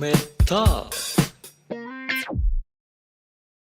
Meta.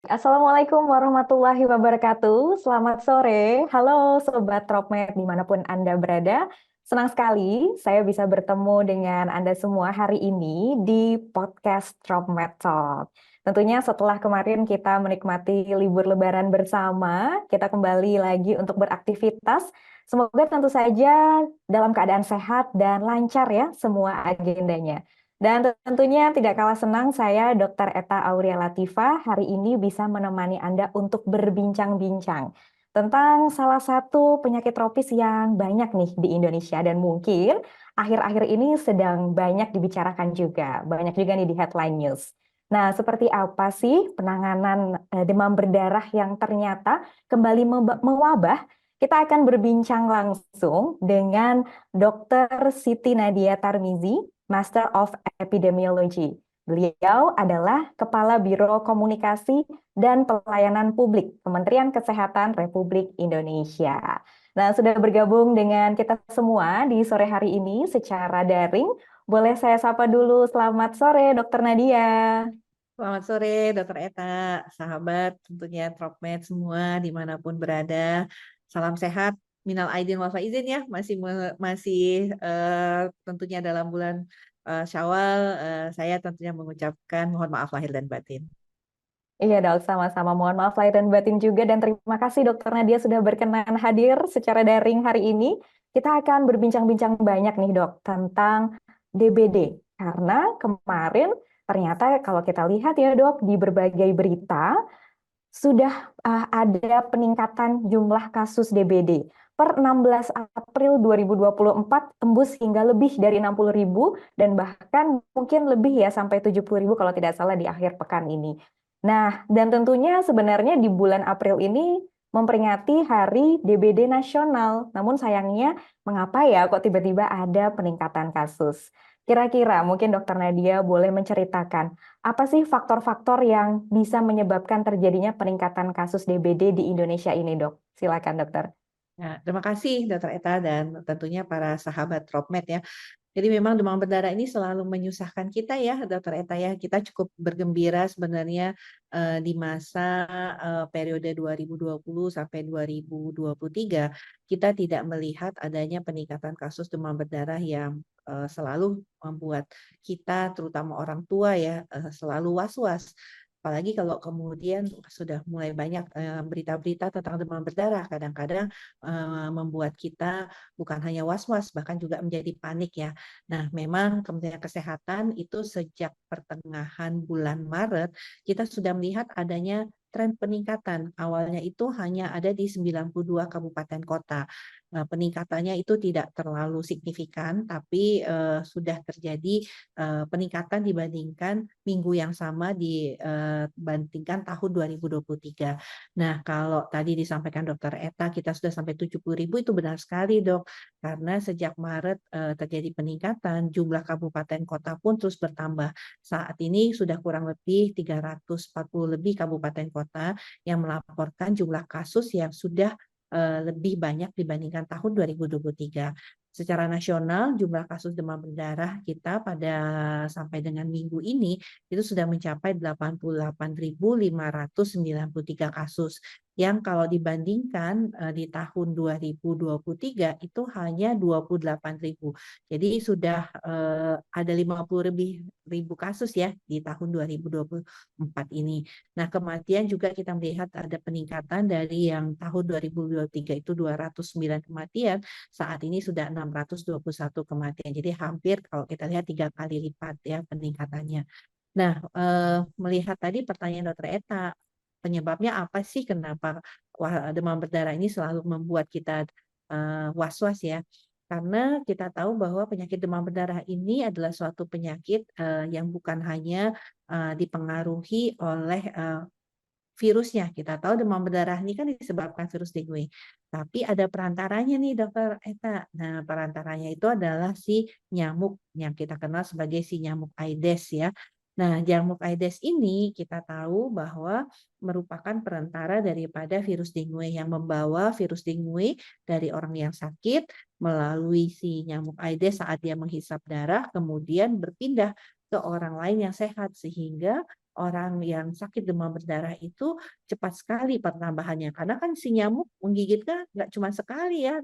Assalamualaikum warahmatullahi wabarakatuh. Selamat sore. Halo Sobat Dropmed dimanapun Anda berada. Senang sekali saya bisa bertemu dengan Anda semua hari ini di podcast Dropmed Talk. Tentunya setelah kemarin kita menikmati libur lebaran bersama, kita kembali lagi untuk beraktivitas. Semoga tentu saja dalam keadaan sehat dan lancar ya semua agendanya. Dan tentunya tidak kalah senang saya, Dr. Eta Aurea Latifa, hari ini bisa menemani Anda untuk berbincang-bincang tentang salah satu penyakit tropis yang banyak nih di Indonesia dan mungkin akhir-akhir ini sedang banyak dibicarakan juga, banyak juga nih di headline news. Nah, seperti apa sih penanganan demam berdarah yang ternyata kembali mewabah? Kita akan berbincang langsung dengan Dr. Siti Nadia Tarmizi, Master of Epidemiology. Beliau adalah Kepala Biro Komunikasi dan Pelayanan Publik Kementerian Kesehatan Republik Indonesia. Nah, sudah bergabung dengan kita semua di sore hari ini secara daring. Boleh saya sapa dulu. Selamat sore, Dokter Nadia. Selamat sore, Dokter Eta, sahabat tentunya Dropmed semua dimanapun berada. Salam sehat, minal aidin wal faizin ya. Masih tentunya dalam bulan Syawal. Saya tentunya mengucapkan mohon maaf lahir dan batin. Iya dok, sama-sama. Mohon maaf lahir dan batin juga dan terima kasih Dokter Nadia sudah berkenan hadir secara daring hari ini. Kita akan berbincang-bincang banyak nih dok tentang DBD. Karena kemarin ternyata kalau kita lihat ya dok di berbagai berita sudah ada peningkatan jumlah kasus DBD. Per 16 April 2024 tembus hingga lebih dari 60.000 dan bahkan mungkin lebih ya sampai 70.000 kalau tidak salah di akhir pekan ini. Nah, dan tentunya sebenarnya di bulan April ini memperingati Hari DBD Nasional. Namun sayangnya mengapa ya kok tiba-tiba ada peningkatan kasus? Kira-kira mungkin Dokter Nadia boleh menceritakan apa sih faktor-faktor yang bisa menyebabkan terjadinya peningkatan kasus DBD di Indonesia ini, Dok? Silakan, Dokter. Nah, terima kasih Dokter Eta dan tentunya para sahabat Dropmed ya. Jadi memang demam berdarah ini selalu menyusahkan kita ya, Dokter Eta ya. Kita cukup bergembira sebenarnya di masa periode 2020 sampai 2023 kita tidak melihat adanya peningkatan kasus demam berdarah yang selalu membuat kita, terutama orang tua ya, selalu was-was. Apalagi kalau kemudian sudah mulai banyak berita-berita tentang demam berdarah, kadang-kadang membuat kita bukan hanya was-was, bahkan juga menjadi panik ya. Nah, memang Kementerian Kesehatan itu sejak pertengahan bulan Maret, kita sudah melihat adanya tren peningkatan. Awalnya itu hanya ada di 92 kabupaten kota. Nah, peningkatannya itu tidak terlalu signifikan, tapi sudah terjadi peningkatan dibandingkan minggu yang sama dibandingkan tahun 2023. Nah, kalau tadi disampaikan Dokter Eta, kita sudah sampai 70.000 itu benar sekali dok. Karena sejak Maret terjadi peningkatan, jumlah kabupaten kota pun terus bertambah. Saat ini sudah kurang lebih 340 lebih kabupaten kota yang melaporkan jumlah kasus yang sudah lebih banyak dibandingkan tahun 2023. Secara nasional, jumlah kasus demam berdarah kita pada sampai dengan minggu ini itu sudah mencapai 88.593 kasus. Yang kalau dibandingkan di tahun 2023 itu hanya 28.000. Jadi sudah ada 50 lebih ribu kasus ya di tahun 2024 ini. Nah, kematian juga kita melihat ada peningkatan dari yang tahun 2023 itu 209 kematian, saat ini sudah 621 kematian. Jadi hampir kalau kita lihat 3 kali lipat ya peningkatannya. Nah, melihat tadi pertanyaan Dokter Eta, penyebabnya apa sih kenapa demam berdarah ini selalu membuat kita was-was ya? Karena kita tahu bahwa penyakit demam berdarah ini adalah suatu penyakit yang bukan hanya dipengaruhi oleh virusnya. Kita tahu demam berdarah ini kan disebabkan virus dengue. Tapi ada perantaranya nih Dokter Eta. Nah, perantaranya itu adalah si nyamuk yang kita kenal sebagai si nyamuk Aedes ya. Nah, nyamuk Aedes ini kita tahu bahwa merupakan perantara daripada virus dengue yang membawa virus dengue dari orang yang sakit melalui si nyamuk Aedes saat dia menghisap darah, kemudian berpindah ke orang lain yang sehat, sehingga orang yang sakit demam berdarah itu cepat sekali pertambahannya. Karena kan si nyamuk menggigit kan nggak cuma sekali ya,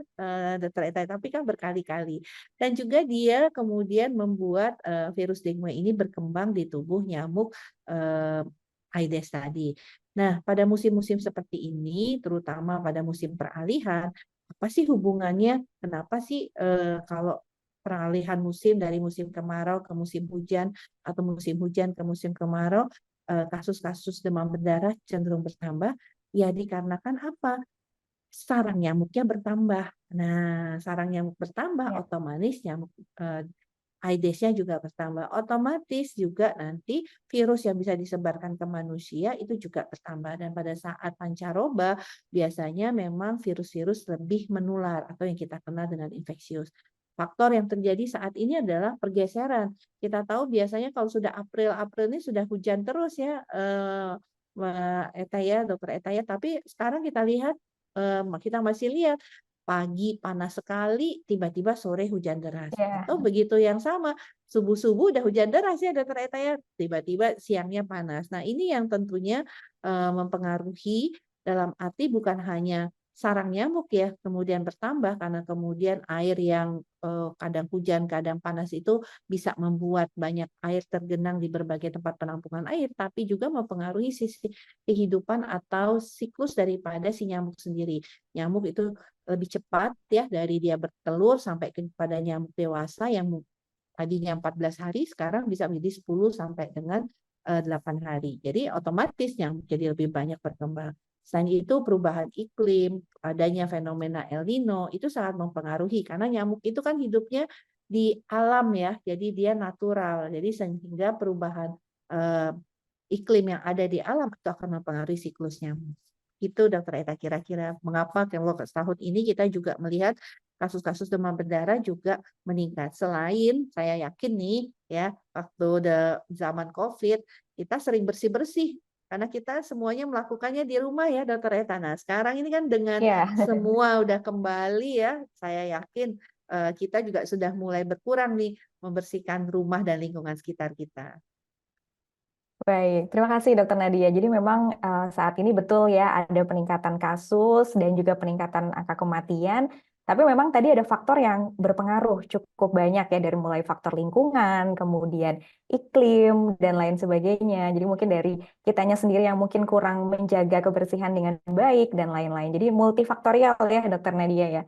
Dokter Eta, tapi kan berkali-kali. Dan juga dia kemudian membuat virus dengue ini berkembang di tubuh nyamuk Aedes tadi. Nah, pada musim-musim seperti ini, terutama pada musim peralihan, apa sih hubungannya? Kenapa sih kalau peralihan musim dari musim kemarau ke musim hujan atau musim hujan ke musim kemarau, kasus-kasus demam berdarah cenderung bertambah? Ya dikarenakan apa? Sarang nyamuknya bertambah. Nah, sarang nyamuk bertambah, Ya. otomatis nyamuk Aedes-nya juga bertambah. Otomatis juga nanti virus yang bisa disebarkan ke manusia itu juga bertambah. Dan pada saat pancaroba, biasanya memang virus-virus lebih menular atau yang kita kenal dengan infeksius. Faktor yang terjadi saat ini adalah pergeseran. Kita tahu biasanya kalau sudah April ini sudah hujan terus ya, Mbak Eta ya, Dokter Eta ya. Tapi sekarang kita lihat, kita masih lihat pagi panas sekali, tiba-tiba sore hujan deras. Ya. Atau begitu yang sama, subuh-subuh udah hujan deras ya Dokter Eta ya, tiba-tiba siangnya panas. Nah ini yang tentunya mempengaruhi, dalam arti bukan hanya sarang nyamuk ya kemudian bertambah, karena kemudian air yang kadang hujan, kadang panas itu bisa membuat banyak air tergenang di berbagai tempat penampungan air, tapi juga mempengaruhi sisi kehidupan atau siklus daripada si nyamuk sendiri. Nyamuk itu lebih cepat ya dari dia bertelur sampai kepada nyamuk dewasa yang tadinya 14 hari sekarang bisa menjadi 10 sampai dengan 8 hari. Jadi otomatis nyamuk jadi lebih banyak berkembang. Selain itu perubahan iklim, adanya fenomena El Nino itu sangat mempengaruhi karena nyamuk itu kan hidupnya di alam ya, jadi dia natural. Jadi sehingga perubahan eh, iklim yang ada di alam itu akan mempengaruhi siklus nyamuk. Itu Dokter Eta kira-kira mengapa kalau setahun ini kita juga melihat kasus-kasus demam berdarah juga meningkat. Selain saya yakin nih ya, waktu zaman COVID kita sering bersih-bersih karena kita semuanya melakukannya di rumah ya Dokter Eta. Nah, sekarang ini kan dengan Ya. semua udah kembali ya, saya yakin kita juga sudah mulai berkurang nih membersihkan rumah dan lingkungan sekitar kita. Baik, terima kasih Dokter Nadia. Jadi memang saat ini betul ya ada peningkatan kasus dan juga peningkatan angka kematian. Tapi memang tadi ada faktor yang berpengaruh cukup banyak ya dari mulai faktor lingkungan, kemudian iklim dan lain sebagainya. Jadi mungkin dari kitanya sendiri yang mungkin kurang menjaga kebersihan dengan baik dan lain-lain. Jadi multifaktorial ya Dokter Nadia ya.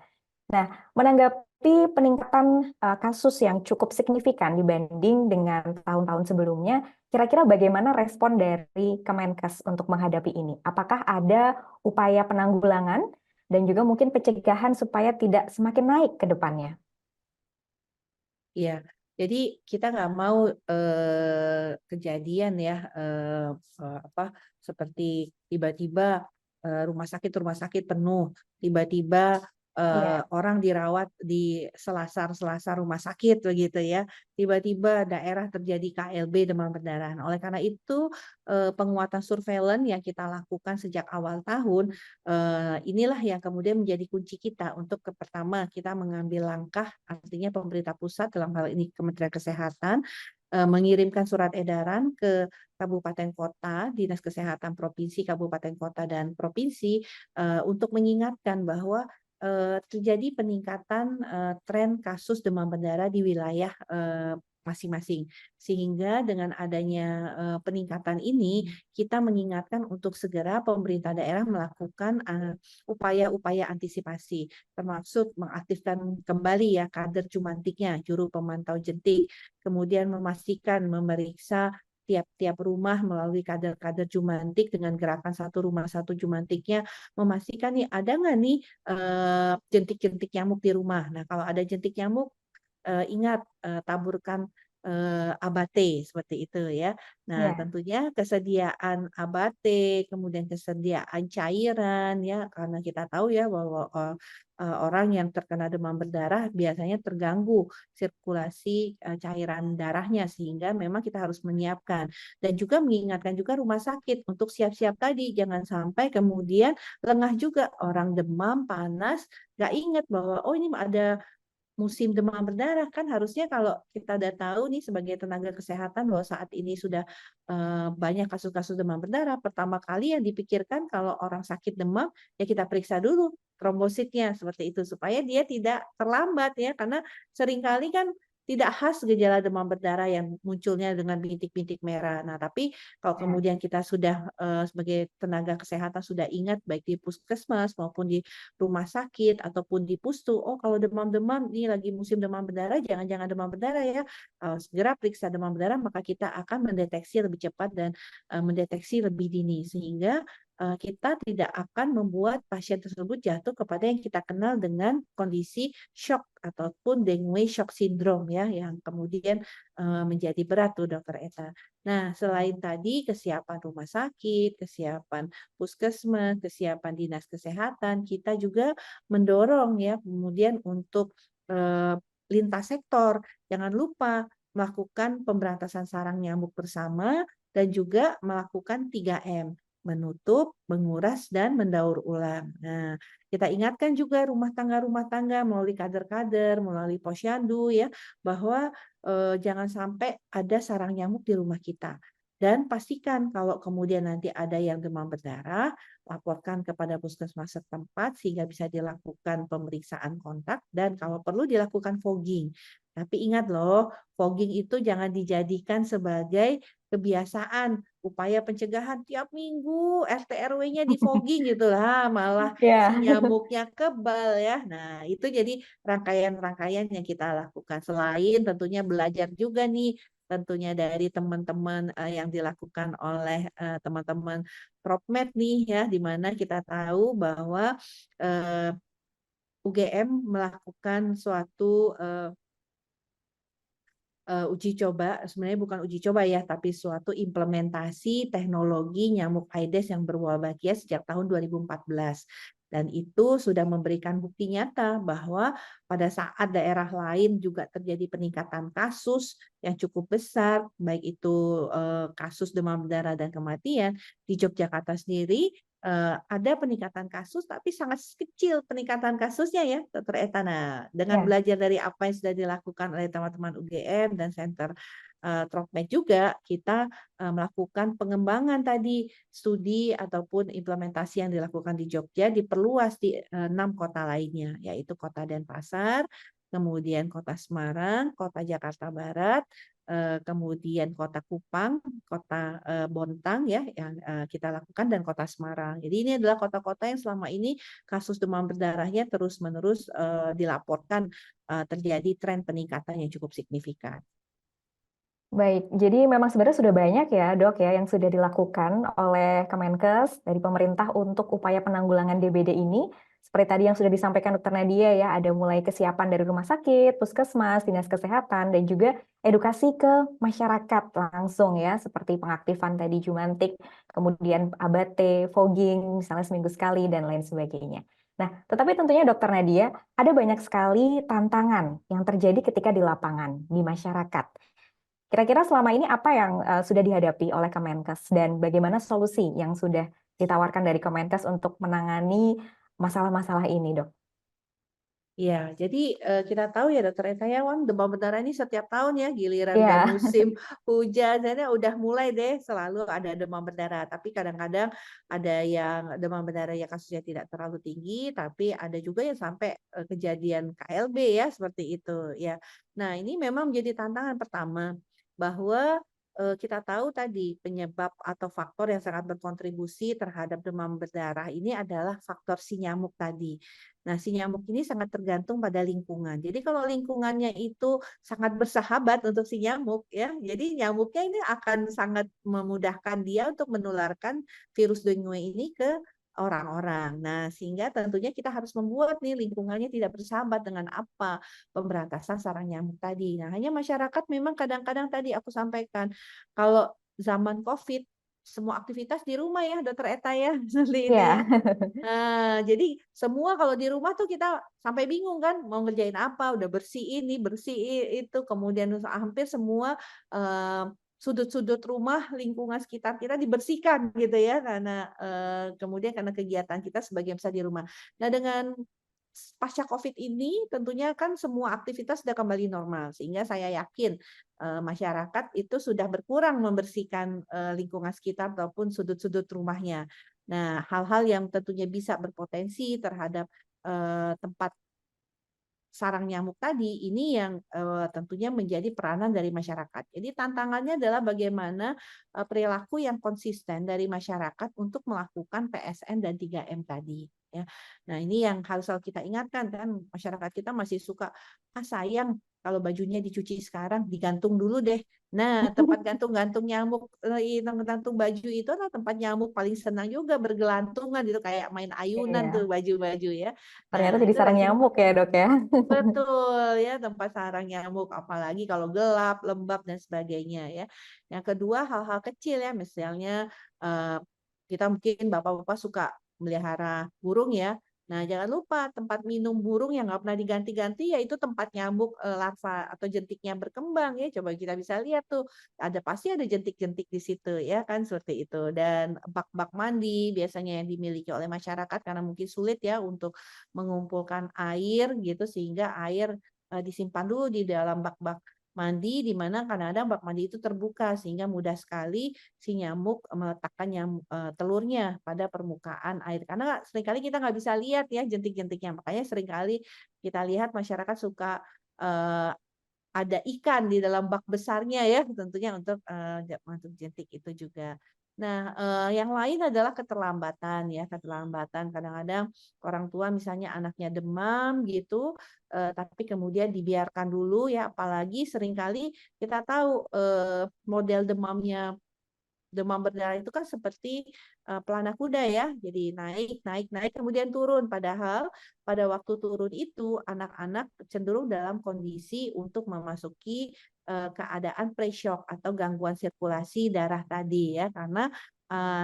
Nah, menanggapi peningkatan kasus yang cukup signifikan dibanding dengan tahun-tahun sebelumnya, kira-kira bagaimana respon dari Kemenkes untuk menghadapi ini? Apakah ada upaya penanggulangan dan juga mungkin pencegahan supaya tidak semakin naik ke depannya? Iya, jadi kita nggak mau kejadian ya apa seperti tiba-tiba rumah sakit penuh, tiba-tiba Iya, orang dirawat di selasar-selasar rumah sakit begitu ya, tiba-tiba daerah terjadi KLB demam berdarah. Nah, oleh karena itu penguatan surveillance yang kita lakukan sejak awal tahun inilah yang kemudian menjadi kunci kita untuk pertama kita mengambil langkah, artinya pemerintah pusat dalam hal ini Kementerian Kesehatan mengirimkan surat edaran ke kabupaten kota, dinas kesehatan provinsi, kabupaten kota dan provinsi untuk mengingatkan bahwa terjadi peningkatan tren kasus demam berdarah di wilayah masing-masing. Sehingga dengan adanya peningkatan ini, kita mengingatkan untuk segera pemerintah daerah melakukan upaya-upaya antisipasi, termasuk mengaktifkan kembali ya kader jumantiknya, juru pemantau jentik, kemudian memastikan memeriksa tiap-tiap rumah melalui kader-kader jumantik dengan gerakan satu rumah satu jumantiknya, memastikan nih ada nggak nih jentik-jentik nyamuk di rumah. Nah, kalau ada jentik nyamuk ingat taburkan abate seperti itu ya. Nah, ya. tentunya kesediaan abate, kemudian kesediaan cairan ya, karena kita tahu ya bahwa orang yang terkena demam berdarah biasanya terganggu sirkulasi cairan darahnya sehingga memang kita harus menyiapkan dan juga mengingatkan juga rumah sakit untuk siap-siap tadi jangan sampai kemudian lengah juga orang demam panas nggak ingat bahwa oh ini ada musim demam berdarah. Kan harusnya kalau kita udah tahu nih sebagai tenaga kesehatan bahwa saat ini sudah banyak kasus-kasus demam berdarah, pertama kali yang dipikirkan kalau orang sakit demam, ya kita periksa dulu trombositnya seperti itu supaya dia tidak terlambat ya, karena seringkali kan tidak khas gejala demam berdarah yang munculnya dengan bintik-bintik merah. Nah, tapi kalau Ya. kemudian kita sudah sebagai tenaga kesehatan sudah ingat baik di puskesmas maupun di rumah sakit ataupun di pustu, oh kalau demam-demam ini lagi musim demam berdarah, jangan-jangan demam berdarah ya. Segera periksa demam berdarah maka kita akan mendeteksi lebih cepat dan mendeteksi lebih dini sehingga kita tidak akan membuat pasien tersebut jatuh kepada yang kita kenal dengan kondisi shock ataupun Dengue shock syndrome ya, yang kemudian menjadi berat tuh Dokter Eta. Nah, selain tadi kesiapan rumah sakit, kesiapan puskesmas, kesiapan dinas kesehatan, kita juga mendorong ya kemudian untuk lintas sektor. Jangan lupa melakukan pemberantasan sarang nyamuk bersama dan juga melakukan 3M, menutup, menguras, dan mendaur ulang. Nah, kita ingatkan juga rumah tangga melalui kader-kader, melalui posyandu ya, bahwa jangan sampai ada sarang nyamuk di rumah kita. Dan pastikan kalau kemudian nanti ada yang demam berdarah, laporkan kepada puskesmas setempat sehingga bisa dilakukan pemeriksaan kontak dan kalau perlu dilakukan fogging. Tapi ingat loh, fogging itu jangan dijadikan sebagai kebiasaan, upaya pencegahan tiap minggu RT RW-nya di fogging gitu lah, malah si Ya. nyamuknya kebal ya. Nah, itu jadi rangkaian-rangkaian yang kita lakukan. Selain tentunya belajar juga nih, tentunya dari teman-teman yang dilakukan oleh teman-teman Propmed nih ya, di mana kita tahu bahwa UGM melakukan suatu uji coba, sebenarnya bukan uji coba ya, tapi suatu implementasi teknologi nyamuk Aedes yang berwolbachia sejak tahun 2014. Dan itu sudah memberikan bukti nyata bahwa pada saat daerah lain juga terjadi peningkatan kasus yang cukup besar, baik itu kasus demam berdarah dan kematian, di Yogyakarta sendiri ada peningkatan kasus tapi sangat kecil peningkatan kasusnya ya Dr. Eta. Nah, dengan Ya. belajar dari apa yang sudah dilakukan oleh teman-teman UGM dan Center Tropmed juga kita melakukan pengembangan tadi studi ataupun implementasi yang dilakukan di Jogja diperluas di 6 kota lainnya yaitu Kota Denpasar, kemudian Kota Semarang, Kota Jakarta Barat, kemudian Kota Kupang, Kota Bontang ya yang kita lakukan dan Kota Semarang. Jadi ini adalah kota-kota yang selama ini kasus demam berdarahnya terus-menerus dilaporkan terjadi tren peningkatan yang cukup signifikan. Baik, jadi memang sebenarnya sudah banyak ya dok ya yang sudah dilakukan oleh Kemenkes dari pemerintah untuk upaya penanggulangan DBD ini. Seperti tadi yang sudah disampaikan Dokter Nadia ya, ada mulai kesiapan dari rumah sakit, puskesmas, dinas kesehatan, dan juga edukasi ke masyarakat langsung ya, seperti pengaktifan tadi Jumantik, kemudian ABT, fogging, misalnya seminggu sekali, dan lain sebagainya. Nah, tetapi tentunya Dokter Nadia, ada banyak sekali tantangan yang terjadi ketika di lapangan, di masyarakat. Kira-kira selama ini apa yang sudah dihadapi oleh Kemenkes dan bagaimana solusi yang sudah ditawarkan dari Kemenkes untuk menangani masalah-masalah ini, Dok? Ya, jadi kita tahu ya Dokter Eka ya, demam berdarah ini setiap tahun ya, giliran udah Iya, musim hujan, dan udah mulai deh selalu ada demam berdarah. Tapi kadang-kadang ada yang demam berdarah ya kasusnya tidak terlalu tinggi, tapi ada juga yang sampai kejadian KLB ya seperti itu ya. Nah ini memang menjadi tantangan pertama bahwa kita tahu tadi penyebab atau faktor yang sangat berkontribusi terhadap demam berdarah ini adalah faktor si nyamuk tadi. Nah, si nyamuk ini sangat tergantung pada lingkungan. Jadi kalau lingkungannya itu sangat bersahabat untuk si nyamuk ya, jadi nyamuknya ini akan sangat memudahkan dia untuk menularkan virus dengue ini ke orang-orang. Nah, sehingga tentunya kita harus membuat nih lingkungannya tidak bersahabat dengan apa? Pemberantasan sarang nyamuk tadi. Nah, hanya masyarakat memang kadang-kadang tadi aku sampaikan kalau zaman COVID semua aktivitas di rumah ya, Dokter Eta ya, seperti itu ya. iya. Nah, jadi semua kalau di rumah tuh kita sampai bingung kan mau ngerjain apa, udah bersih ini, bersih itu, kemudian hampir semua sudut-sudut rumah, lingkungan sekitar kita dibersihkan gitu ya, karena kemudian karena kegiatan kita sebagian besar di rumah. Nah, dengan pasca COVID ini tentunya kan semua aktivitas sudah kembali normal, sehingga saya yakin masyarakat itu sudah berkurang membersihkan lingkungan sekitar ataupun sudut-sudut rumahnya. Nah, hal-hal yang tentunya bisa berpotensi terhadap tempat sarang nyamuk tadi ini yang tentunya menjadi peranan dari masyarakat. Jadi tantangannya adalah bagaimana perilaku yang konsisten dari masyarakat untuk melakukan PSN dan 3M tadi. Ya. Nah ini yang harus selalu kita ingatkan kan, masyarakat kita masih suka, sayang kalau bajunya dicuci sekarang digantung dulu deh. Nah tempat gantung-gantung nyamuk, gantung baju itu adalah tempat nyamuk paling senang juga bergelantungan gitu, kayak main ayunan tuh Iya, baju-baju ya. ternyata Nah jadi itu sarang harus nyamuk ya, Dok ya. betul ya, tempat sarang nyamuk, apalagi kalau gelap, lembab dan sebagainya ya. Yang kedua hal-hal kecil ya, misalnya kita mungkin bapak-bapak suka melihara burung ya. Nah jangan lupa tempat minum burung yang nggak pernah diganti-ganti, yaitu tempat nyamuk larva atau jentiknya berkembang ya. Coba kita bisa lihat tuh, pasti ada jentik-jentik di situ ya kan, seperti itu. Dan bak-bak mandi biasanya yang dimiliki oleh masyarakat karena mungkin sulit ya untuk mengumpulkan air gitu, sehingga air disimpan dulu di dalam bak-bak mandi, di mana kadang-kadang bak mandi itu terbuka sehingga mudah sekali si nyamuk meletakkan telurnya pada permukaan air. Karena seringkali kita nggak bisa lihat ya jentik-jentiknya, makanya seringkali kita lihat masyarakat suka ada ikan di dalam bak besarnya ya, tentunya untuk jentik itu juga. Nah, yang lain adalah keterlambatan ya, keterlambatan. Kadang-kadang orang tua misalnya anaknya demam gitu, tapi kemudian dibiarkan dulu ya, apalagi seringkali kita tahu model demam berdarah itu kan seperti pelana kuda ya, jadi naik, naik, naik, kemudian turun. Padahal pada waktu turun itu anak-anak cenderung dalam kondisi untuk memasuki keadaan pre-shock atau gangguan sirkulasi darah tadi ya, karena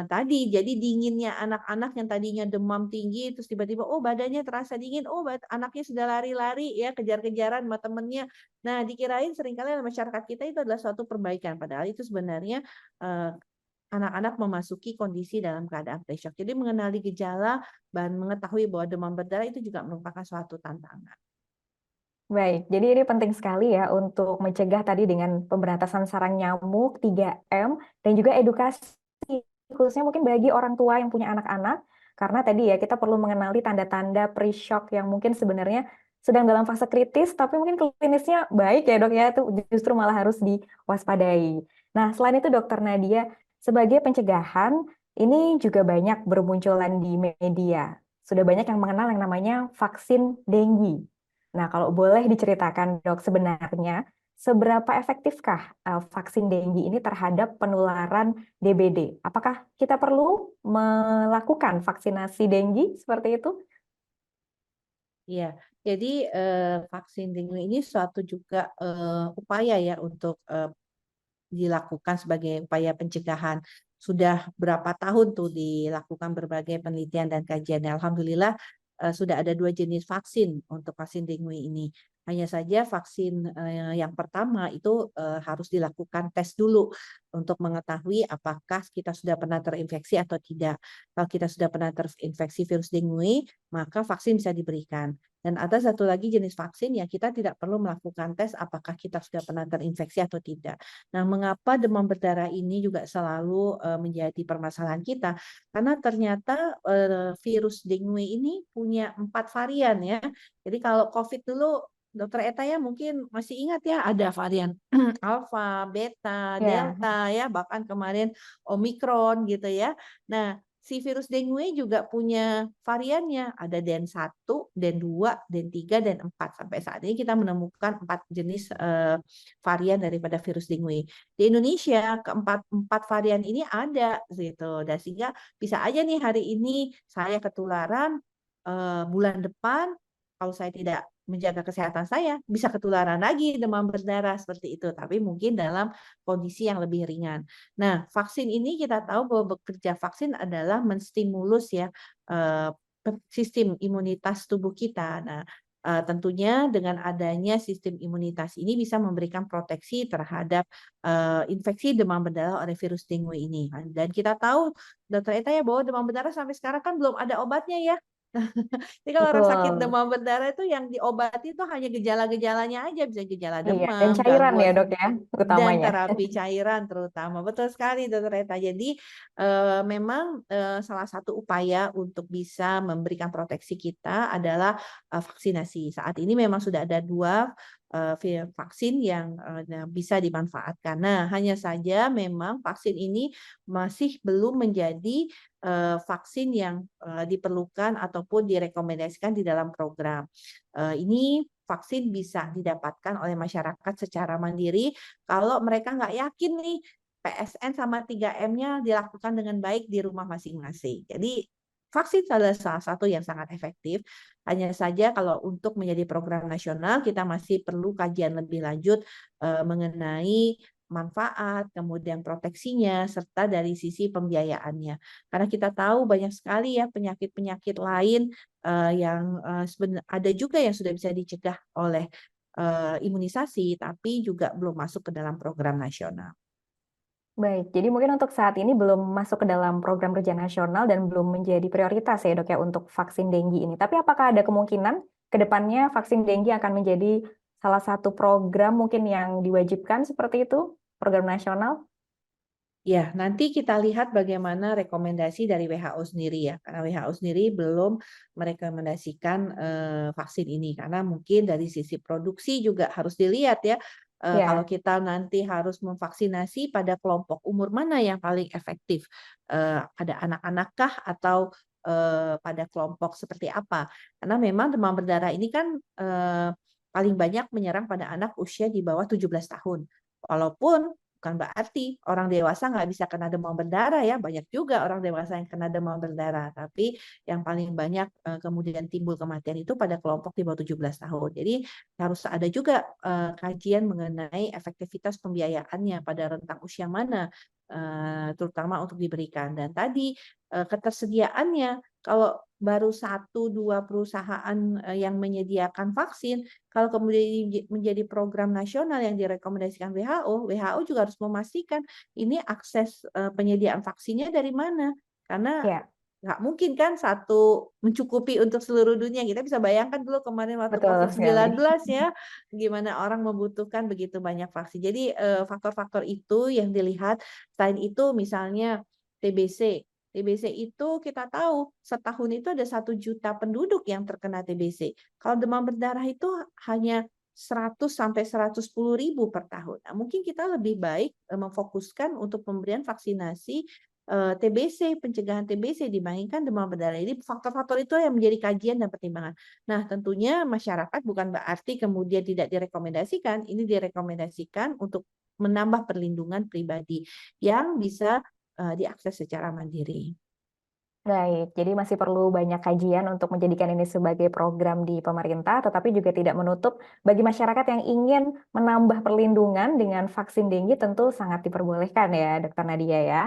tadi jadi dinginnya anak-anak yang tadinya demam tinggi terus tiba-tiba oh badannya terasa dingin, oh anaknya sudah lari-lari ya kejar-kejaran sama temennya. Nah dikirain seringkali masyarakat kita itu adalah suatu perbaikan, padahal itu sebenarnya eh, anak-anak memasuki kondisi dalam keadaan pre-shock. Jadi mengenali gejala dan mengetahui bahwa demam berdarah itu juga merupakan suatu tantangan. Baik, jadi ini penting sekali ya untuk mencegah tadi dengan pemberantasan sarang nyamuk, 3M, dan juga edukasi, khususnya mungkin bagi orang tua yang punya anak-anak, karena tadi ya kita perlu mengenali tanda-tanda pre-shock yang mungkin sebenarnya sedang dalam fase kritis, tapi mungkin klinisnya baik ya dok ya, itu justru malah harus diwaspadai. Nah, selain itu dokter Nadia, sebagai pencegahan, ini juga banyak bermunculan di media. Sudah banyak yang mengenal yang namanya vaksin dengue. Nah, kalau boleh diceritakan, Dok, sebenarnya seberapa efektifkah vaksin dengue ini terhadap penularan DBD? Apakah kita perlu melakukan vaksinasi dengue seperti itu? Iya, jadi vaksin dengue ini suatu juga upaya ya untuk dilakukan sebagai upaya pencegahan. Sudah berapa tahun tuh dilakukan berbagai penelitian dan kajian. Alhamdulillah sudah ada 2 jenis vaksin untuk vaksin dengue ini. Hanya saja vaksin yang pertama itu harus dilakukan tes dulu untuk mengetahui apakah kita sudah pernah terinfeksi atau tidak. Kalau kita sudah pernah terinfeksi virus dengue, maka vaksin bisa diberikan. Dan ada satu lagi jenis vaksin yang kita tidak perlu melakukan tes apakah kita sudah pernah terinfeksi atau tidak. Nah, mengapa demam berdarah ini juga selalu menjadi permasalahan kita? Karena ternyata virus dengue ini punya 4 varian ya. Jadi kalau COVID dulu, Dokter Eta ya mungkin masih ingat ya, ada varian alfa, beta, Ya, delta ya, bahkan kemarin omikron gitu ya. Nah, si virus dengue juga punya variannya, ada DEN 1, DEN 2, DEN 3, DEN 4. Sampai saat ini kita menemukan 4 jenis varian daripada virus dengue. Di Indonesia keempat varian ini ada gitu. Dan sehingga bisa aja nih hari ini saya ketularan, bulan depan kalau saya tidak menjaga kesehatan saya bisa ketularan lagi demam berdarah seperti itu, tapi mungkin dalam kondisi yang lebih ringan. Nah, vaksin ini kita tahu bahwa bekerja vaksin adalah menstimulus ya eh, sistem imunitas tubuh kita. Nah, tentunya dengan adanya sistem imunitas ini bisa memberikan proteksi terhadap infeksi demam berdarah oleh virus dengue ini. Dan kita tahu, Dokter Eta ya, bahwa demam berdarah sampai sekarang kan belum ada obatnya ya. Jadi kalau orang sakit Betul. demam berdarah itu yang diobati itu hanya gejala-gejalanya aja, bisa gejala Iya, dan demam, cairan ya gangguan dok ya, dan utamanya. terapi cairan terutama. Betul sekali Dokter Eta. Jadi memang salah satu upaya untuk bisa memberikan proteksi kita adalah vaksinasi. Saat ini memang sudah ada 2 vaksin yang bisa dimanfaatkan. Nah, hanya saja memang vaksin ini masih belum menjadi vaksin yang diperlukan ataupun direkomendasikan di dalam program. Ini vaksin bisa didapatkan oleh masyarakat secara mandiri kalau mereka nggak yakin nih PSN sama 3M-nya dilakukan dengan baik di rumah masing-masing. Jadi vaksin adalah salah satu yang sangat efektif. Hanya saja kalau untuk menjadi program nasional kita masih perlu kajian lebih lanjut mengenai manfaat, kemudian proteksinya, serta dari sisi pembiayaannya. Karena kita tahu banyak sekali ya penyakit-penyakit lain yang ada juga yang sudah bisa dicegah oleh imunisasi, tapi juga belum masuk ke dalam program nasional. Baik, jadi mungkin untuk saat ini belum masuk ke dalam program kerja nasional dan belum menjadi prioritas ya dok ya untuk vaksin dengue ini. Tapi apakah ada kemungkinan ke depannya vaksin dengue akan menjadi salah satu program mungkin yang diwajibkan seperti itu, program nasional? Ya, nanti kita lihat bagaimana rekomendasi dari WHO sendiri ya. Karena WHO sendiri belum merekomendasikan vaksin ini karena mungkin dari sisi produksi juga harus dilihat ya. Kalau Ya, kita nanti harus memvaksinasi pada kelompok umur mana yang paling efektif, pada anak-anakkah atau pada kelompok seperti apa? Karena memang demam berdarah ini kan paling banyak menyerang pada anak usia di bawah 17 tahun. Walaupun bukan berarti orang dewasa nggak bisa kena demam berdarah ya, banyak juga orang dewasa yang kena demam berdarah, tapi yang paling banyak kemudian timbul kematian itu pada kelompok di bawah 17 tahun. Jadi harus ada juga kajian mengenai efektivitas pembiayaannya pada rentang usia mana, terutama untuk diberikan. Dan tadi ketersediaannya, kalau baru 1-2 perusahaan yang menyediakan vaksin, kalau kemudian menjadi program nasional yang direkomendasikan WHO, WHO juga harus memastikan ini akses penyediaan vaksinnya dari mana. Karena ya, nggak mungkin kan satu mencukupi untuk seluruh dunia. Kita bisa bayangkan dulu kemarin waktu betul sekali. COVID-19 ya, gimana orang membutuhkan begitu banyak vaksin. Jadi faktor-faktor itu yang dilihat. Selain itu misalnya TBC. TBC itu kita tahu setahun itu ada 1 juta penduduk yang terkena TBC. Kalau demam berdarah itu hanya 100 sampai 110.000 per tahun. Nah, mungkin kita lebih baik memfokuskan untuk pemberian vaksinasi TBC, pencegahan TBC dibandingkan demam berdarah. Jadi faktor-faktor itu yang menjadi kajian dan pertimbangan. Nah, tentunya masyarakat bukan berarti kemudian tidak direkomendasikan, ini direkomendasikan untuk menambah perlindungan pribadi yang bisa diakses secara mandiri. Baik, jadi masih perlu banyak kajian untuk menjadikan ini sebagai program di pemerintah, tetapi juga tidak menutup bagi masyarakat yang ingin menambah perlindungan dengan vaksin dengue tentu sangat diperbolehkan ya, Dokter Nadia ya.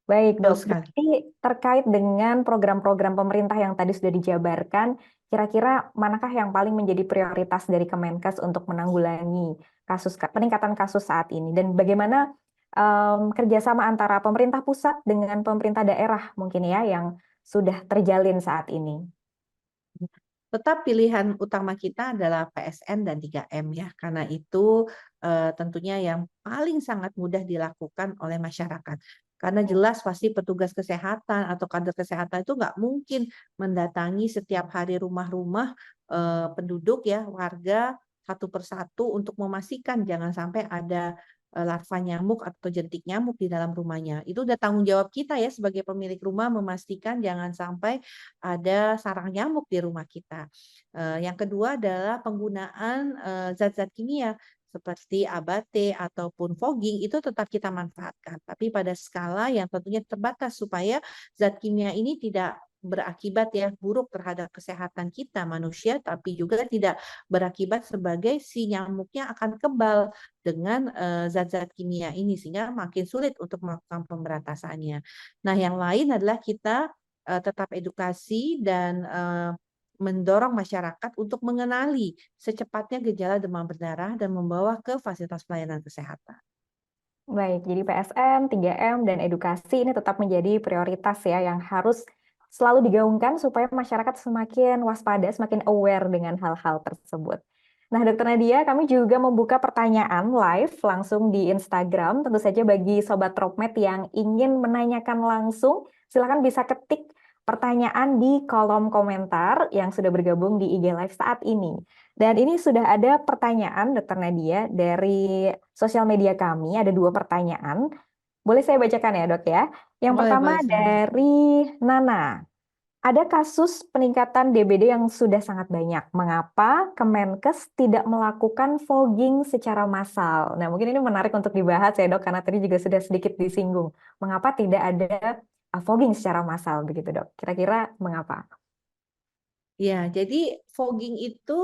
Baik, Betul Dok. sekali. Berarti terkait dengan program-program pemerintah yang tadi sudah dijabarkan, kira-kira manakah yang paling menjadi prioritas dari Kemenkes untuk menanggulangi peningkatan kasus saat ini? Dan bagaimana kerjasama antara pemerintah pusat dengan pemerintah daerah mungkin ya yang sudah terjalin saat ini? Tetap pilihan utama kita adalah PSN dan 3M ya, karena itu tentunya yang paling sangat mudah dilakukan oleh masyarakat. Karena jelas pasti petugas kesehatan atau kader kesehatan itu nggak mungkin mendatangi setiap hari rumah-rumah penduduk ya, warga satu persatu untuk memastikan jangan sampai ada larva nyamuk atau jentik nyamuk di dalam rumahnya. Itu udah tanggung jawab kita ya sebagai pemilik rumah memastikan jangan sampai ada sarang nyamuk di rumah kita. Yang kedua adalah penggunaan zat-zat kimia seperti ABAT ataupun fogging itu tetap kita manfaatkan, tapi pada skala yang tentunya terbatas supaya zat kimia ini tidak berakibat ya buruk terhadap kesehatan kita manusia, tapi juga tidak berakibat sebagai si nyamuknya akan kebal dengan zat-zat kimia ini sehingga makin sulit untuk melakukan pemberantasannya. Nah, yang lain adalah kita tetap edukasi dan mendorong masyarakat untuk mengenali secepatnya gejala demam berdarah dan membawa ke fasilitas pelayanan kesehatan. Baik, jadi PSN, 3M, dan edukasi ini tetap menjadi prioritas ya yang harus selalu digaungkan supaya masyarakat semakin waspada, semakin aware dengan hal-hal tersebut. Nah, Dokter Nadia, kami juga membuka pertanyaan live langsung di Instagram. Tentu saja bagi Sobat Tropmed yang ingin menanyakan langsung, silakan bisa ketik pertanyaan di kolom komentar yang sudah bergabung di IG Live saat ini. Dan ini sudah ada pertanyaan, Dokter Nadia, dari sosial media kami. Ada 2 pertanyaan. Boleh saya bacakan ya, Dok ya? Yang Boleh, pertama boleh silahkan. dari Nana. Ada kasus peningkatan DBD yang sudah sangat banyak. Mengapa Kemenkes tidak melakukan fogging secara massal? Nah, mungkin ini menarik untuk dibahas ya, Dok, karena tadi juga sudah sedikit disinggung. Mengapa tidak ada fogging secara massal begitu, Dok? Kira-kira mengapa? Ya, jadi fogging itu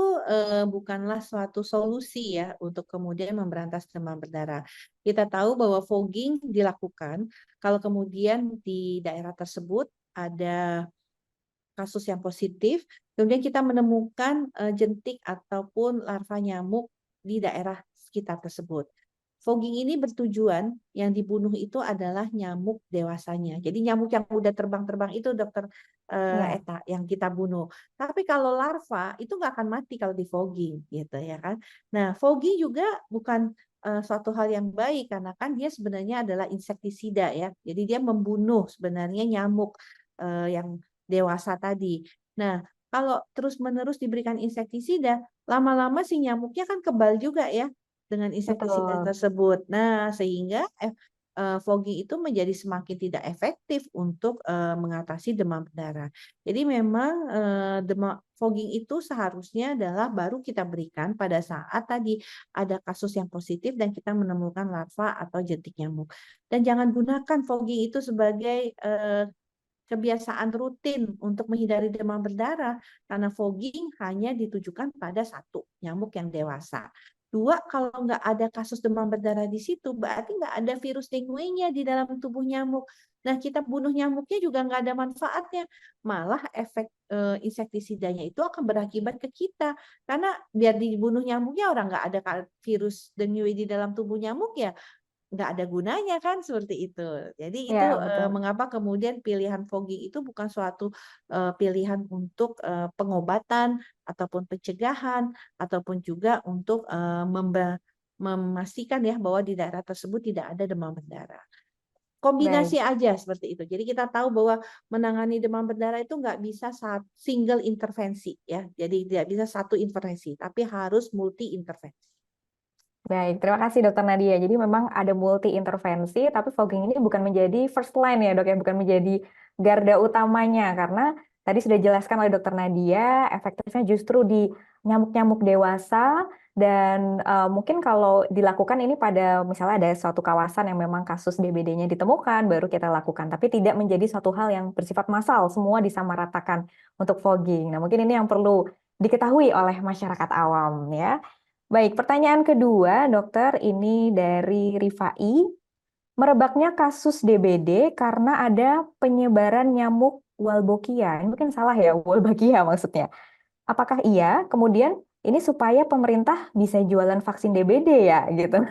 bukanlah suatu solusi ya untuk kemudian memberantas demam berdarah. Kita tahu bahwa fogging dilakukan kalau kemudian di daerah tersebut ada kasus yang positif, kemudian kita menemukan jentik ataupun larva nyamuk di daerah sekitar tersebut. Fogging ini bertujuan yang dibunuh itu adalah nyamuk dewasanya. Jadi nyamuk yang udah terbang-terbang itu dokter Ya, Eta yang kita bunuh. Tapi kalau larva itu nggak akan mati kalau di fogging gitu ya kan. Nah, fogging juga bukan suatu hal yang baik karena kan dia sebenarnya adalah insektisida ya. Jadi dia membunuh sebenarnya nyamuk yang dewasa tadi. Nah, kalau terus-menerus diberikan insektisida, lama-lama si nyamuknya kan kebal juga ya dengan insektisida betul. tersebut. Nah, sehingga fogging itu menjadi semakin tidak efektif untuk mengatasi demam berdarah. Jadi memang fogging itu seharusnya adalah baru kita berikan pada saat tadi ada kasus yang positif dan kita menemukan larva atau jentik nyamuk. Dan jangan gunakan fogging itu sebagai kebiasaan rutin untuk menghindari demam berdarah karena fogging hanya ditujukan pada satu nyamuk yang dewasa. Dua, kalau nggak ada kasus demam berdarah di situ, berarti nggak ada virus dengue-nya di dalam tubuh nyamuk. Nah, kita bunuh nyamuknya juga nggak ada manfaatnya. Malah efek insektisidanya itu akan berakibat ke kita. Karena biar dibunuh nyamuknya orang nggak ada virus dengue di dalam tubuh nyamuk ya nggak ada gunanya kan seperti itu. Jadi itu Ya, betul. mengapa kemudian pilihan fogging itu bukan suatu pilihan untuk pengobatan ataupun pencegahan ataupun juga untuk memastikan ya bahwa di daerah tersebut tidak ada demam berdarah. Baik. Kombinasi aja seperti itu. Jadi kita tahu bahwa menangani demam berdarah itu nggak bisa single intervensi ya. Jadi tidak bisa satu intervensi, tapi harus multi intervensi. Baik, terima kasih Dokter Nadia. Jadi memang ada multi intervensi, tapi fogging ini bukan menjadi first line ya dok ya, bukan menjadi garda utamanya karena tadi sudah dijelaskan oleh Dokter Nadia, efektifnya justru di nyamuk-nyamuk dewasa dan mungkin kalau dilakukan ini pada misalnya ada suatu kawasan yang memang kasus DBD-nya ditemukan, baru kita lakukan, tapi tidak menjadi suatu hal yang bersifat massal, semua disamaratakan untuk fogging. Nah, mungkin ini yang perlu diketahui oleh masyarakat awam ya. Baik, pertanyaan kedua, dokter, ini dari Rifai. Merebaknya kasus DBD karena ada penyebaran nyamuk Wolbachia. Ini mungkin salah ya, Wolbachia maksudnya. Apakah iya? Kemudian ini supaya pemerintah bisa jualan vaksin DBD ya, gitu.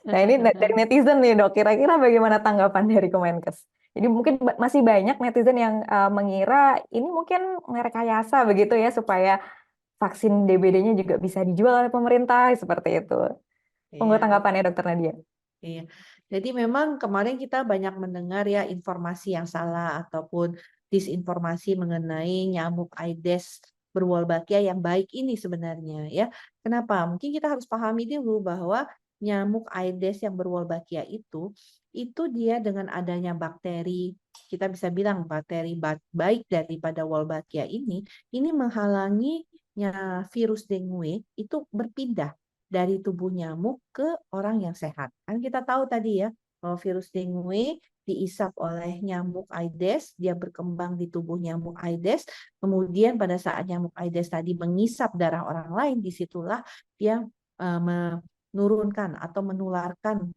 Nah, ini dari netizen nih, Dok. Kira-kira bagaimana tanggapan dari Kemenkes? Jadi mungkin masih banyak netizen yang mengira ini mungkin rekayasa begitu ya, supaya vaksin DBD-nya juga bisa dijual oleh pemerintah seperti itu. Tunggu Iya, tanggapannya Dokter Nadia. iya. Jadi memang kemarin kita banyak mendengar ya informasi yang salah ataupun disinformasi mengenai nyamuk Aedes berwolbachia yang baik ini sebenarnya ya. Kenapa? Mungkin kita harus pahami dulu bahwa nyamuk Aedes yang berwolbachia itu dia dengan adanya bakteri, kita bisa bilang bakteri baik daripada Wolbachia ini menghalangi virus dengue itu berpindah dari tubuh nyamuk ke orang yang sehat. Kan kita tahu tadi ya, bahwa virus dengue diisap oleh nyamuk Aedes, dia berkembang di tubuh nyamuk Aedes, kemudian pada saat nyamuk Aedes tadi mengisap darah orang lain, disitulah dia menurunkan atau menularkan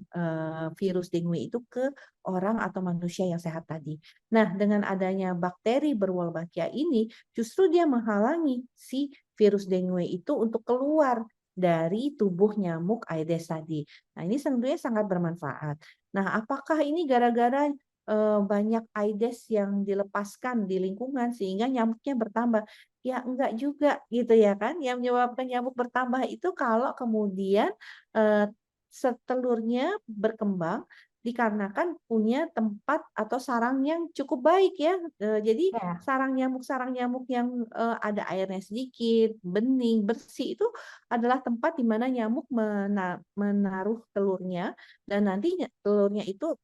virus dengue itu ke orang atau manusia yang sehat tadi. Nah, dengan adanya bakteri berwolbachia ini, justru dia menghalangi si virus dengue itu untuk keluar dari tubuh nyamuk Aedes tadi. Nah, ini tentunya sangat bermanfaat. Nah, apakah ini gara-gara banyak Aedes yang dilepaskan di lingkungan sehingga nyamuknya bertambah. Ya enggak juga gitu ya kan. Yang menyebabkan nyamuk bertambah itu kalau kemudian telurnya berkembang dikarenakan punya tempat atau sarang yang cukup baik ya. Jadi Ya, sarang nyamuk yang ada airnya sedikit, bening, bersih itu adalah tempat di mana nyamuk menaruh telurnya dan nanti telurnya itu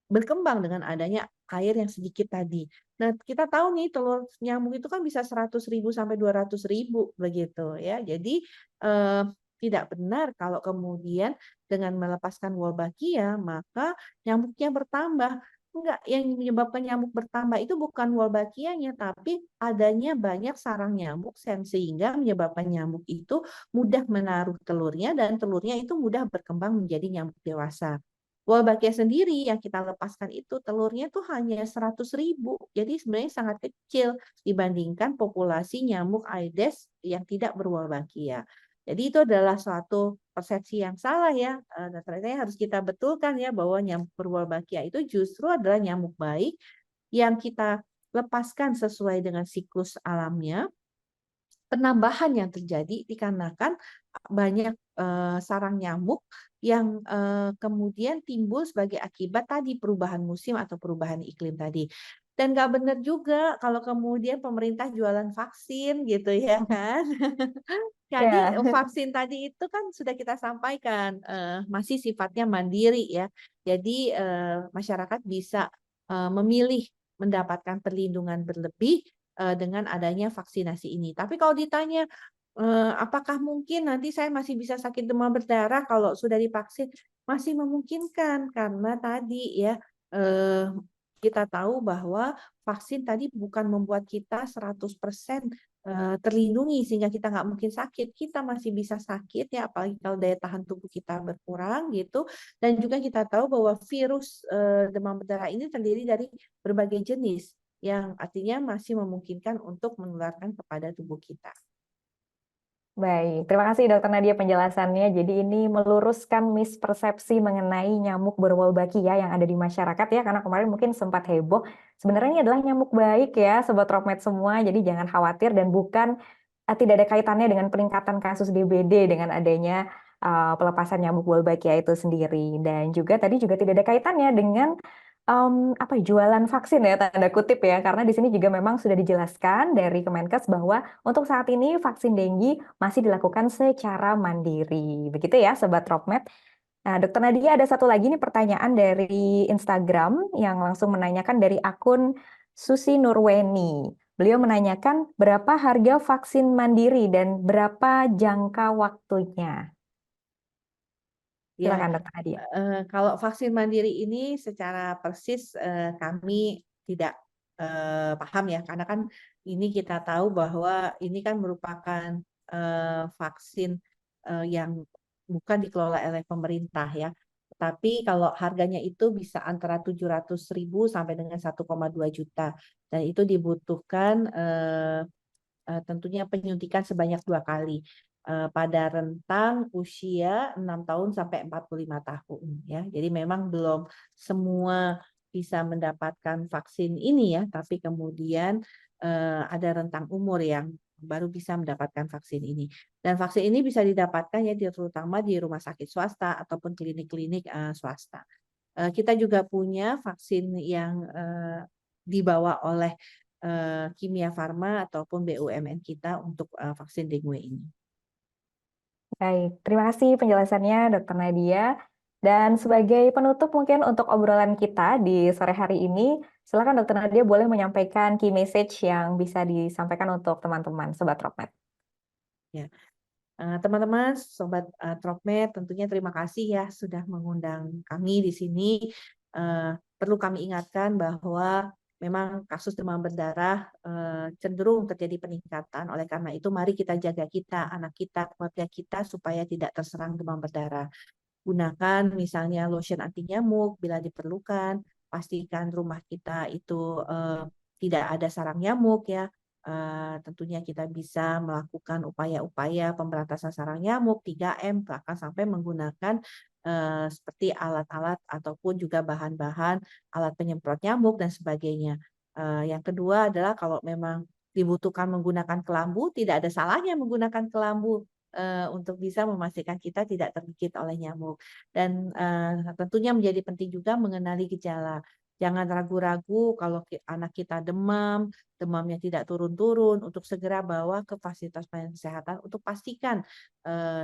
berkembang dengan adanya air yang sedikit tadi. Nah, kita tahu nih telur nyamuk itu kan bisa 100.000 sampai 200.000 begitu ya. Jadi eh, tidak benar kalau kemudian dengan melepaskan Wolbachia maka nyamuknya bertambah. Enggak, yang menyebabkan nyamuk bertambah itu bukan Wolbachia-nya, tapi adanya banyak sarang nyamuk sehingga menyebabkan nyamuk itu mudah menaruh telurnya dan telurnya itu mudah berkembang menjadi nyamuk dewasa. Wolbachia sendiri yang kita lepaskan itu telurnya tuh hanya 100.000. Jadi sebenarnya sangat kecil dibandingkan populasi nyamuk Aedes yang tidak berwolbachia. Jadi itu adalah suatu persepsi yang salah ya. Dan ternyata harus kita betulkan ya bahwa nyamuk berwolbachia itu justru adalah nyamuk baik yang kita lepaskan sesuai dengan siklus alamnya. Penambahan yang terjadi dikarenakan banyak sarang nyamuk yang kemudian timbul sebagai akibat tadi perubahan musim atau perubahan iklim tadi. Dan nggak benar juga kalau kemudian pemerintah jualan vaksin gitu ya kan. Jadi ya. vaksin tadi itu kan sudah kita sampaikan masih sifatnya mandiri ya. Jadi masyarakat bisa memilih mendapatkan perlindungan berlebih dengan adanya vaksinasi ini. Tapi kalau ditanya apakah mungkin nanti saya masih bisa sakit demam berdarah kalau sudah divaksin? Masih memungkinkan karena tadi ya eh, kita tahu bahwa vaksin tadi bukan membuat kita 100% terlindungi sehingga kita nggak mungkin sakit. Kita masih bisa sakit ya, apalagi kalau daya tahan tubuh kita berkurang gitu. Dan juga kita tahu bahwa virus demam berdarah ini terdiri dari berbagai jenis yang artinya masih memungkinkan untuk menularkan kepada tubuh kita. Baik, terima kasih Dokter Nadia penjelasannya. Jadi ini meluruskan mispersepsi mengenai nyamuk berwolbachia yang ada di masyarakat ya, karena kemarin mungkin sempat heboh. Sebenarnya ini adalah nyamuk baik ya, Sobat Rockmed semua. Jadi jangan khawatir dan bukan tidak ada kaitannya dengan peningkatan kasus DBD dengan adanya pelepasan nyamuk Wolbachia itu sendiri. Dan juga tadi juga tidak ada kaitannya dengan apa ya, jualan vaksin ya tanda kutip ya, karena di sini juga memang sudah dijelaskan dari Kemenkes bahwa untuk saat ini vaksin dengue masih dilakukan secara mandiri. Begitu ya Sobat Rockmed. Nah, Dokter Nadia ada satu lagi nih pertanyaan dari Instagram yang langsung menanyakan dari akun Susi Nurweni. Beliau menanyakan berapa harga vaksin mandiri dan berapa jangka waktunya. Ya, Silakan Dokter Nadia. kalau vaksin mandiri ini secara persis kami tidak paham ya, karena kan ini kita tahu bahwa ini kan merupakan vaksin yang bukan dikelola oleh pemerintah ya. Tapi kalau harganya itu bisa antara 700.000 sampai dengan 1,2 juta. Dan itu dibutuhkan tentunya penyuntikan sebanyak 2 kali pada rentang usia 6 tahun sampai 45 tahun ya. Jadi memang belum semua bisa mendapatkan vaksin ini ya, tapi kemudian ada rentang umur yang baru bisa mendapatkan vaksin ini. Dan vaksin ini bisa didapatkan ya terutama di rumah sakit swasta ataupun klinik-klinik swasta. Kita juga punya vaksin yang dibawa oleh Kimia Farma ataupun BUMN kita untuk vaksin dengue ini. Baik, terima kasih penjelasannya Dokter Nadia. Dan sebagai penutup mungkin untuk obrolan kita di sore hari ini, silakan Dokter Nadia boleh menyampaikan key message yang bisa disampaikan untuk teman-teman Sobat Rockmed. Ya, teman-teman, sobat Tropmed, tentunya terima kasih ya sudah mengundang kami di sini. Perlu kami ingatkan bahwa memang kasus demam berdarah cenderung terjadi peningkatan. Oleh karena itu, mari kita jaga kita, anak kita, keluarga kita supaya tidak terserang demam berdarah. Gunakan misalnya lotion anti nyamuk bila diperlukan. Pastikan rumah kita itu tidak ada sarang nyamuk ya. Tentunya kita bisa melakukan upaya-upaya pemberantasan sarang nyamuk 3M bahkan sampai menggunakan seperti alat-alat ataupun juga bahan-bahan alat penyemprot nyamuk dan sebagainya. Yang kedua adalah kalau memang dibutuhkan menggunakan kelambu, tidak ada salahnya menggunakan kelambu untuk bisa memastikan kita tidak tergigit oleh nyamuk. Dan tentunya menjadi penting juga mengenali gejala. Jangan ragu-ragu kalau anak kita demam, demamnya tidak turun-turun, untuk segera bawa ke fasilitas pelayanan kesehatan untuk pastikan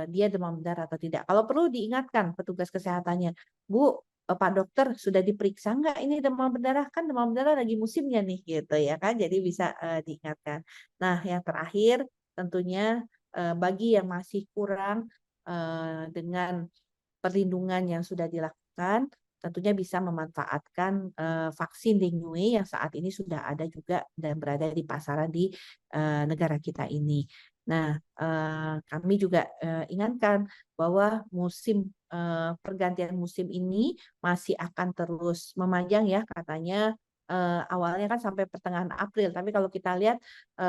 dia demam berdarah atau tidak. Kalau perlu diingatkan petugas kesehatannya, Bu, Pak dokter sudah diperiksa nggak ini demam berdarah? Kan demam berdarah lagi musimnya nih, gitu ya kan? Jadi bisa diingatkan. Nah, yang terakhir tentunya bagi yang masih kurang dengan perlindungan yang sudah dilakukan, tentunya bisa memanfaatkan vaksin dengue yang saat ini sudah ada juga dan berada di pasaran di negara kita ini. Nah, kami juga ingatkan bahwa musim pergantian musim ini masih akan terus memanjang ya katanya. Awalnya kan sampai pertengahan April, tapi kalau kita lihat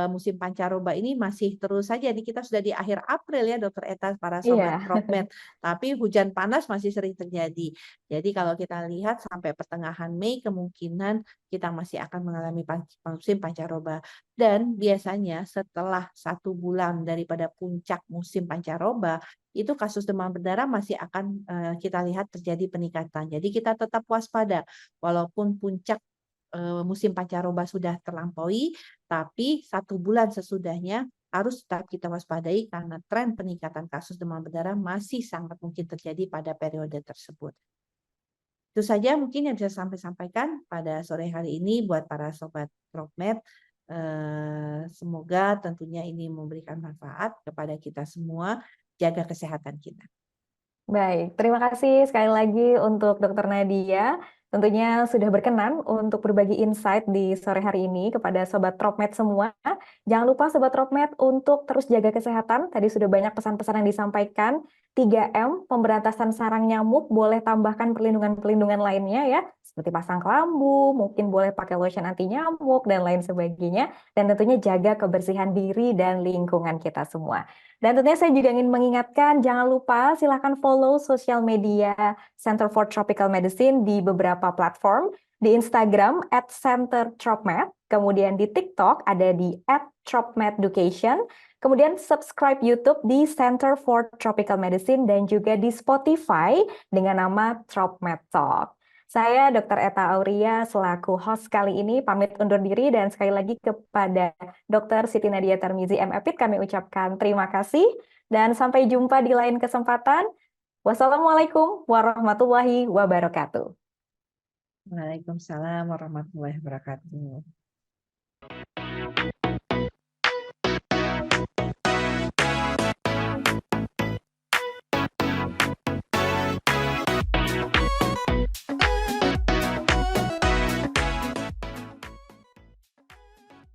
musim pancaroba ini masih terus saja. Nih kita sudah di akhir April ya, Dokter Eta, para sobat Iya. PropMed. Tapi hujan panas masih sering terjadi. Jadi kalau kita lihat sampai pertengahan Mei kemungkinan kita masih akan mengalami musim pancaroba. Dan biasanya setelah 1 bulan daripada puncak musim pancaroba, itu kasus demam berdarah masih akan kita lihat terjadi peningkatan. Jadi kita tetap waspada, walaupun puncak musim pancaroba sudah terlampaui, tapi 1 bulan sesudahnya harus tetap kita waspadai karena tren peningkatan kasus demam berdarah masih sangat mungkin terjadi pada periode tersebut. Itu saja mungkin yang bisa saya sampaikan pada sore hari ini buat para sobat PropMed. Semoga tentunya ini memberikan manfaat kepada kita semua, jaga kesehatan kita. Baik, terima kasih sekali lagi untuk Dokter Nadia. Tentunya sudah berkenan untuk berbagi insight di sore hari ini kepada Sobat Tropmed semua. Jangan lupa Sobat Tropmed untuk terus jaga kesehatan. Tadi sudah banyak pesan-pesan yang disampaikan. 3M, pemberantasan sarang nyamuk, boleh tambahkan perlindungan-perlindungan lainnya ya. Seperti pasang kelambu, mungkin boleh pakai lotion anti nyamuk, dan lain sebagainya. Dan tentunya jaga kebersihan diri dan lingkungan kita semua. Dan tentunya saya juga ingin mengingatkan, jangan lupa silahkan follow sosial media Center for Tropical Medicine di beberapa platform. Di Instagram @centertropmed, kemudian di TikTok ada di @tropmededucation, kemudian subscribe YouTube di Center for Tropical Medicine dan juga di Spotify dengan nama TropMed Talk. Saya Dr. Eta Auria selaku host kali ini pamit undur diri dan sekali lagi kepada Dr. Siti Nadia Tarmizi MPit kami ucapkan terima kasih dan sampai jumpa di lain kesempatan. Wassalamualaikum warahmatullahi wabarakatuh. Waalaikumsalam warahmatullahi wabarakatuh.